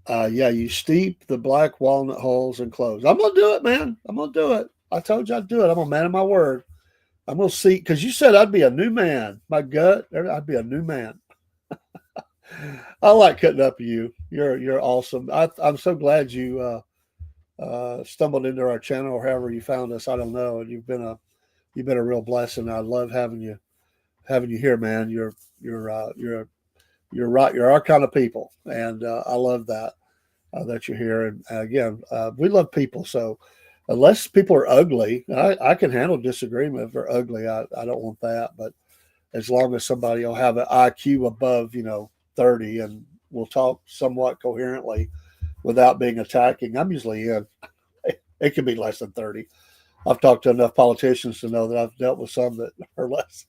yeah, you steep the black walnut hulls in cloves. I'm gonna do it, man. I'm gonna do it. I told you I'd do it. I'm a man of my word. I'm gonna see because you said I'd be a new man. My gut, I'd be a new man. I like cutting up you. You're awesome. I'm so glad you stumbled into our channel or however you found us. I don't know, and you've been a real blessing. I love having you here, man. You're right. You're our kind of people, and I love that you're here. And again, we love people. So unless people are ugly, I can handle disagreement if they're ugly. I don't want that. But as long as somebody will have an IQ above 30 and will talk somewhat coherently without being attacking, I'm usually in. It can be less than 30. I've talked to enough politicians to know that I've dealt with some that are less.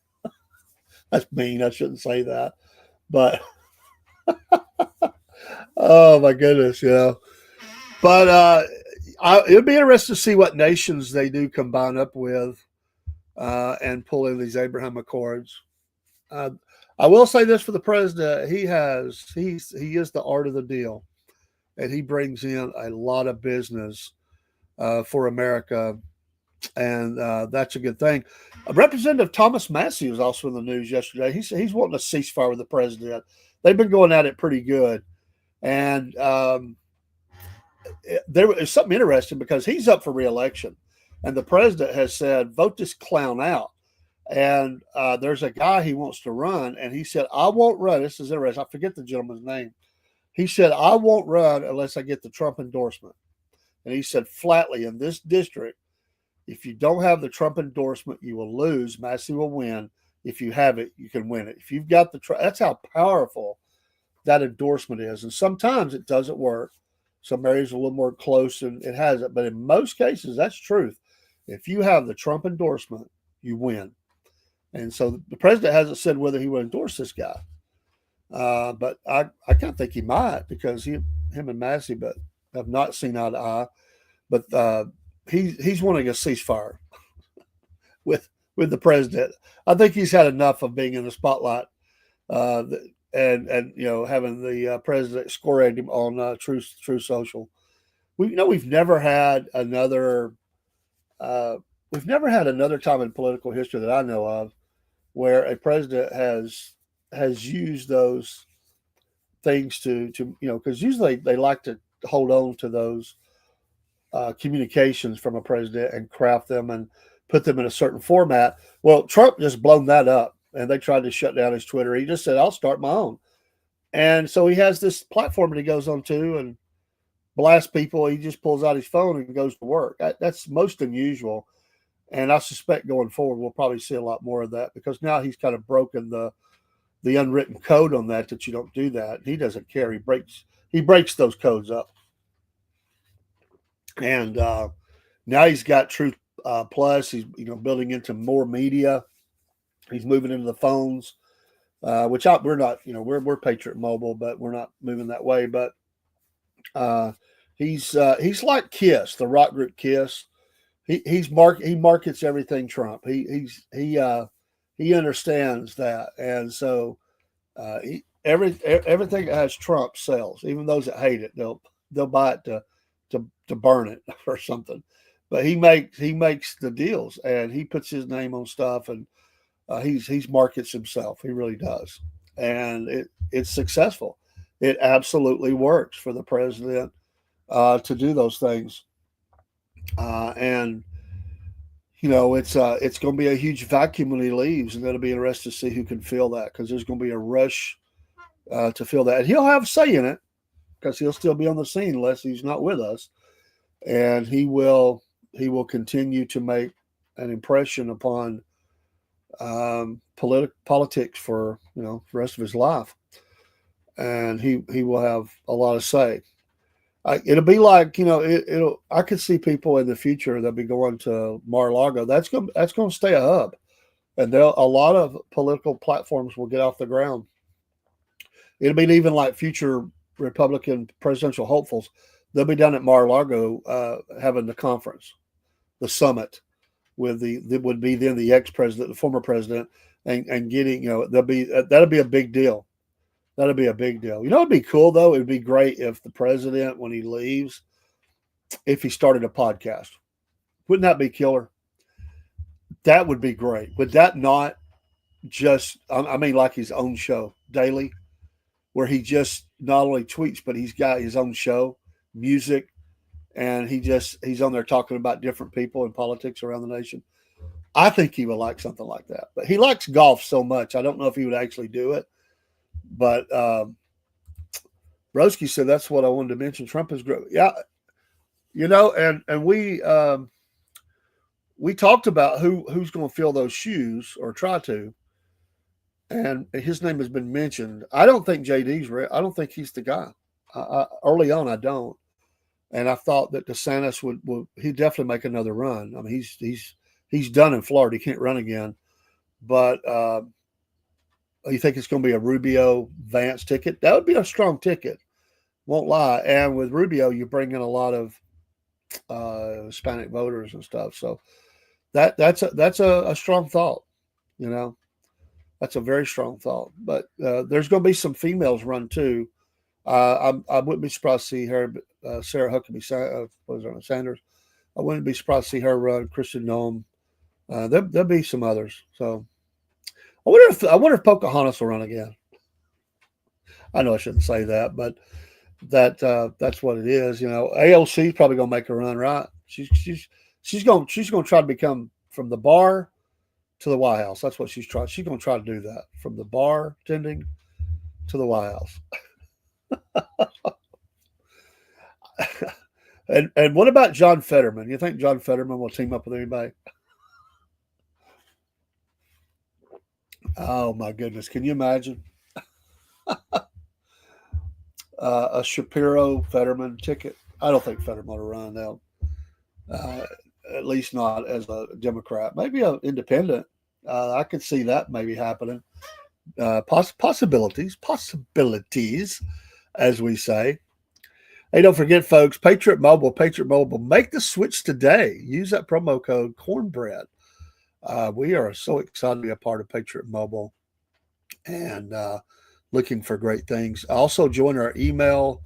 That's mean. I shouldn't say that, but oh my goodness, But it'll be interesting to see what nations they do combine up with and pull in these Abraham Accords. Uh, I will say this for the president: he is the art of the deal, and he brings in a lot of business for America, and that's a good thing. Representative Thomas Massey was also in the news yesterday. He's wanting a ceasefire with the president. They've been going at it pretty good, and there is something interesting because he's up for reelection, and the president has said, "Vote this clown out." And there's a guy he wants to run, and he said, "I won't run." This is interesting. I forget the gentleman's name. He said, "I won't run unless I get the Trump endorsement." And he said flatly, in this district, if you don't have the Trump endorsement, you will lose. Massey will win. If you have it, you can win it. If you've got that's how powerful that endorsement is. And sometimes it doesn't work. Some areas are a little more close and it has it. But in most cases, that's truth. If you have the Trump endorsement, you win. And so the president hasn't said whether he will endorse this guy. But I kind of think he might because him and Massey but have not seen eye to eye. But he's wanting a ceasefire with the president. I think he's had enough of being in the spotlight uh, and having the president score at him on True Social. We've never had another time in political history that I know of where a president has used those things to because usually they like to hold on to those communications from a president and craft them and put them in a certain format. Well, Trump just blown that up, and they tried to shut down his Twitter. He just said, "I'll start my own," and so he has this platform that he goes on to, and blast people. He just pulls out his phone and goes to work. That's most unusual. And I suspect going forward, we'll probably see a lot more of that because now he's kind of broken the unwritten code on that you don't do that. He doesn't care. He breaks those codes up. And now he's got Truth Plus. He's building into more media. He's moving into the phones, we're not. We're Patriot Mobile, but we're not moving that way. But uh, he's like Kiss, the rock group Kiss. He markets everything Trump. He understands that, and so everything that has Trump sells. Even those that hate it, they'll buy it to burn it or something. But he makes the deals, and he puts his name on stuff, and he's markets himself. He really does, and it's successful. It absolutely works for the president to do those things, and it's going to be a huge vacuum when he leaves, and it'll be interesting to see who can fill that because there's going to be a rush to fill that. And he'll have a say in it because he'll still be on the scene unless he's not with us, and he will continue to make an impression upon politics for the rest of his life, and he will have a lot of say. It'll be like it'll. I could see people in the future that'll be going to Mar-a-Lago. That's going to stay a hub, and a lot of political platforms will get off the ground. It'll be even like future Republican presidential hopefuls. They'll be down at Mar-a-Lago having the conference, the summit with that would be then the ex-president, the former president, and getting that'll be a big deal. That'll be a big deal. It'd be cool though. It'd be great if the president, when he leaves, if he started a podcast. Wouldn't that be killer? That would be great. Would that not just? I mean, like his own show daily, where he just not only tweets but he's got his own show, music, and he's on there talking about different people and politics around the nation. I think he would like something like that. But he likes golf so much. I don't know if he would actually do it. But Broski said that's what I wanted to mention. Trump is great. Yeah, and we talked about who's going to fill those shoes or try to, and his name has been mentioned. I don't think JD's ready. I don't think he's the guy. Early on, I don't. And I thought that DeSantis would he'd definitely make another run. I mean, he's done in Florida. He can't run again. But you think it's going to be a Rubio Vance ticket? That would be a strong ticket. Won't lie. And with Rubio, you bring in a lot of Hispanic voters and stuff. So that's a strong thought. That's a very strong thought. But there's going to be some females run too. I wouldn't be surprised to see her, Sarah Huckabee Sanders. I wouldn't be surprised to see her run. Kristen Noem. There'll be some others. So I wonder if Pocahontas will run again. I know I shouldn't say that, but that's what it is. AOC's probably gonna make a run, right? She's gonna try to become from the bar to the White House. That's what she's trying. She's gonna try to do that from the bar tending to the White House. And what about John Fetterman? You think John Fetterman will team up with anybody? Oh my goodness! Can you imagine a Shapiro Fetterman ticket? I don't think Fetterman will run now. At least not as a Democrat. Maybe an independent. I could see that maybe happening. Possibilities, as we say. Hey, don't forget, folks, Patriot Mobile. Make the switch today. Use that promo code Cornbread. We are so excited to be a part of Patriot Mobile and looking for great things. Also, join our email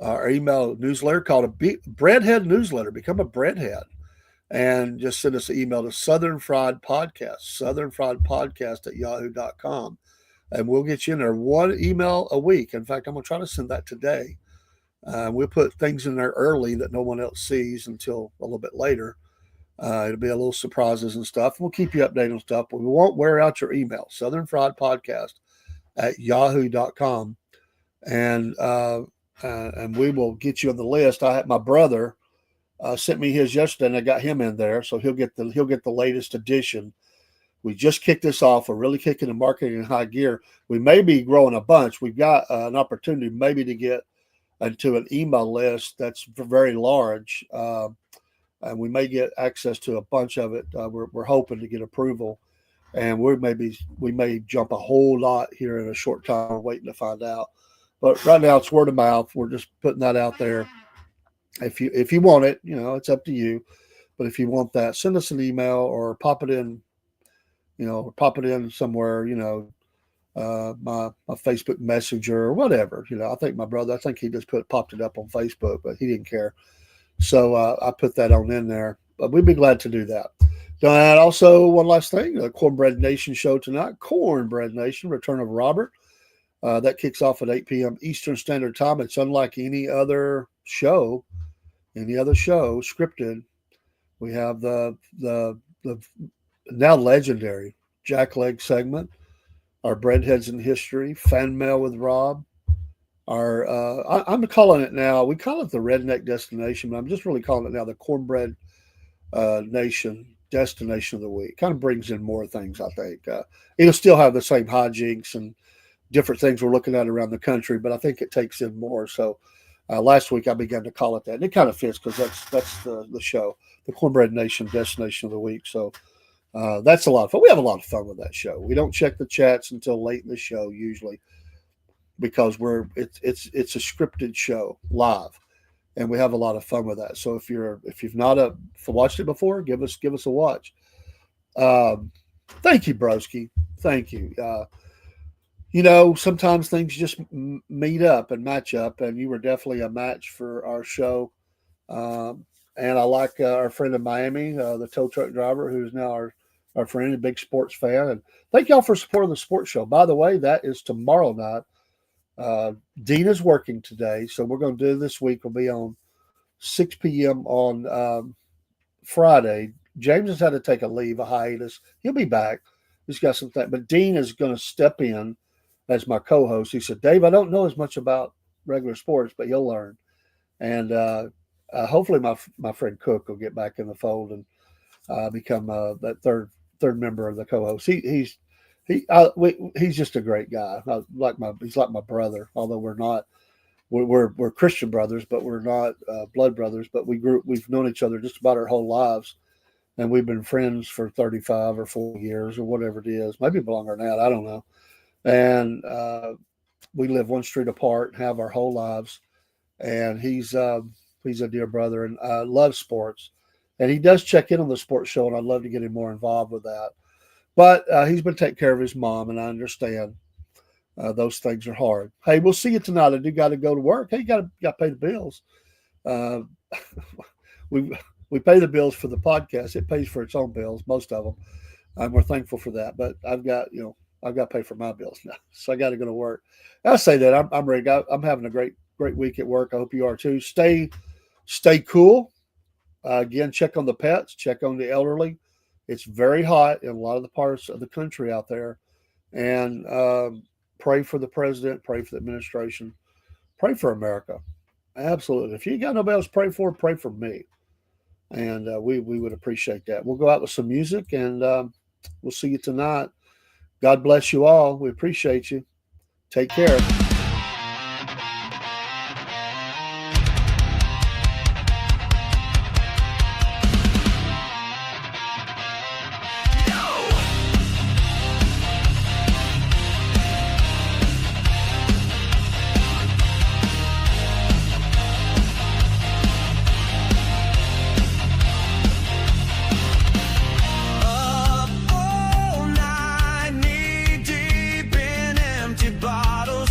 newsletter called a Breadhead newsletter. Become a Breadhead. And just send us an email to Southern Fried Podcast at yahoo.com. And we'll get you in there one email a week. In fact, I'm going to try to send that today. We'll put things in there early that no one else sees until a little bit later. It'll be a little surprises and stuff. We'll keep you updated on stuff, but we won't wear out your email. Southern Fried Podcast at yahoo.com. And and we will get you on the list. I had my brother sent me his yesterday, and I got him in there, so he'll get the latest edition. We just kicked this off. We're really kicking the marketing in high gear. We may be growing a bunch. We've got an opportunity maybe to get into an email list that's very large, and we may get access to a bunch of it. We're hoping to get approval, and we may jump a whole lot here in a short time. We're waiting to find out. But right now it's word of mouth. We're just putting that out there. If you want it, it's up to you. But if you want that, send us an email or pop it in, somewhere, my Facebook Messenger or whatever. I think my brother, he just popped it up on Facebook, but he didn't care. So I put that on in there. But we'd be glad to do that. And also, one last thing, the Cornbread Nation show tonight, Cornbread Nation, Return of Robert. That kicks off at 8 p.m. Eastern Standard Time. It's unlike any other show scripted. We have the now legendary Jack Leg segment, our Breadheads in History, Fan Mail with Rob. I'm calling it now, we call it the Redneck Destination, but I'm just really calling it now the Cornbread Nation Destination of the Week. Kind of brings in more things, I think. It'll still have the same hijinks and different things we're looking at around the country, but I think it takes in more. So last week I began to call it that, and it kind of fits because that's the show, the Cornbread Nation Destination of the Week. So that's a lot of fun. We have a lot of fun with that show. We don't check the chats until late in the show usually, because it's a scripted show live, and we have a lot of fun with that. So if you've not watched it before, give us a watch. Thank you, broski. Thank you. Sometimes things just meet up and match up, and you were definitely a match for our show. And I like our friend in Miami, the tow truck driver, who's now our friend, a big sports fan. And thank y'all for supporting the sports show. By the way, that is tomorrow night. Dean is working today, so we're going to do this week. We'll be on 6 p.m. on Friday. James has had to take a hiatus. He'll be back. He's got some things. But Dean is going to step in as my co-host. He said, Dave, I don't know as much about regular sports, but you'll learn. And hopefully my friend Cook will get back in the fold and become that third member of the co-host. He's just a great guy. He's like my brother, although we're Christian brothers, but we're not blood brothers. But we've known each other just about our whole lives, and we've been friends for 35 or 40 years or whatever it is, maybe longer than that. I don't know. And we live one street apart and have our whole lives. And he's a dear brother and loves sports. And he does check in on the sports show, and I'd love to get him more involved with that. But he's been taking care of his mom, and I understand those things are hard. Hey, we'll see you tonight. I do got to go to work. Hey, you got to pay the bills. We pay the bills for the podcast. It pays for its own bills, most of them, and we're thankful for that. But I've got to pay for my bills now, so I got to go to work. I say that I'm ready. I'm having a great week at work. I hope you are too. Stay cool. Again, check on the pets. Check on the elderly. It's very hot in a lot of the parts of the country out there, and pray for the president. Pray for the administration. Pray for America. Absolutely. If you got nobody else to pray for me. And we would appreciate that. We'll go out with some music, and we'll see you tonight. God bless you all. We appreciate you. Take care. Up all night, knee deep in empty bottles.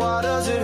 Why does it